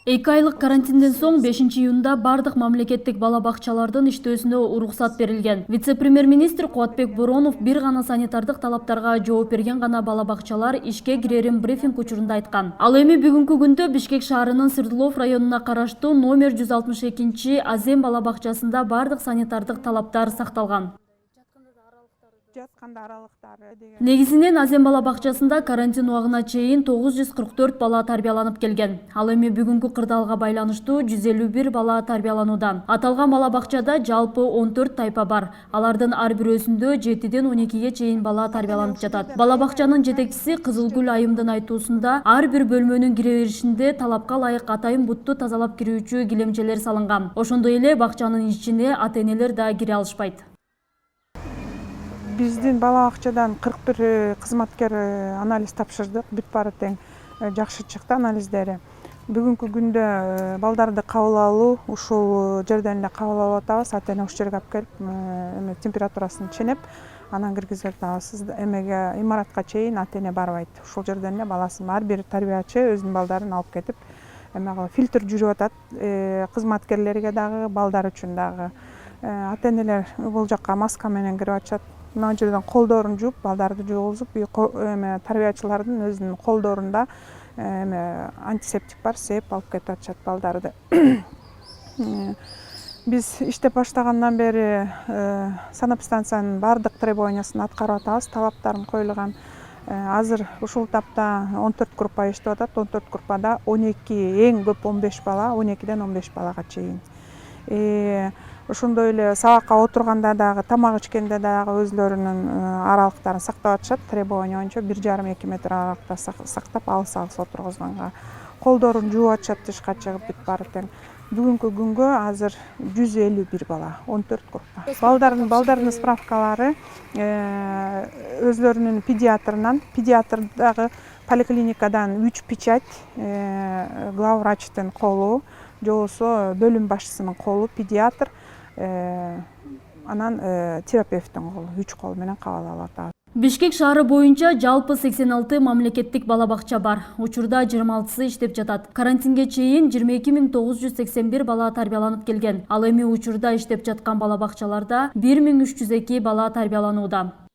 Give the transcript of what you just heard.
2 айлык карантинден соң 5-июнда бардык мамлекеттик бала бакчалардын иштөөсүнө уруксат берилген. Вице-премьер-министр Кубатбек Боронов бир гана санитардык талаптарга жооп берген гана бала бакчалар ишке кирерин брифинг учурунда айткан. Ал эми бүгүнкү күндө Бишкек шаарынын Свердлов районуна караштуу номер 162 Азем бала бакчасында бардык санитардык талаптар сакталган. Негизинен Азем бала бакчасында карантин убагына чейин 944 бала тарбияланып келген. Ал эми бүгүнкү кырдаалга байланыштуу 151 бала тарбияланууда. Аталган бала бакчада жалпы 14 тайпа бар. Алардын ар бирөөсүндө 7ден 12ге чейин бала тарбияланып жатат. Бала бакчанын жетекчиси Кызылгүл Айымдын айтуусунда ар бир бөлмөнүн кире беришинде талапка ылайык атайын бутту тазалап кирүүчү килемчелер салынган. Ошондой эле бакчанын ичине ата-энелер да кире алышпайт. Биздин бала бакчадан 41 кызматкер анализ тапшырдык. Бүт баары тең жакшы чыкты анализдери. Бүгүнкү күндө балдарды кабыл алуу ушул жерден эле кабыл алып атабыз. Ата-эне ушул жерге алып келип температурасын ченеп, анан киргизип атабыз. Эмеге имаратка чейин ата-эне барбайт. Ушул жерден эле баласын ар бир тарбиячы өзүнүн балдарын алып кетип, фильтр жүрүп атат. Кызматкерлерге дагы, балдар үчүн дагы. Ата-энелер бул жакка маска менен кирип атышат. Мына жерден колдорун жууп, балдарды жуугузуп, тарбиячылардын өзүнүн колдорунда антисептик бар, сеп алып кетип атышат балдарды. Биз иштеп баштагандан бери санэпидстанциянын бардык требованиясын аткарып атабыз, талаптарын коюлган. Азыр ушул этапта 14 группа иштеп атат. 14 группада 12, эң көп 15 бала, 12ден 15 балага чейин. Ошондой эле сабакка отурганда дагы, тамак ичкенде дагы өзлөрүнүн аралыктарын сактап атышат. Требование боюнча 1,5-2 метр аралыкта сактап, алыс отургузганга. Колдорун жууп атышат, тышка чыгып бүт баары тең. Бүгүнкү күнгө азыр 151 бала, 14 группа. Балдардын справкалары өзлөрүнүн педиатрынан, педиатр дагы поликлиникадан 3 печать, главврачтын колу, же болбосо бөлүм башчысынын колу, педиатр, анан терапевттин колу, 3 кол менен кабыл алып атабыз. Бишкек шаары боюнча жалпы 86 мамлекеттик бала бакча бар. Учурда 26сы иштеп жатат. Карантинге чейин 22 981 бала тарбияланып келген. Ал эми учурда иштеп жаткан бала бакчаларда 1302 бала тарбияланууда.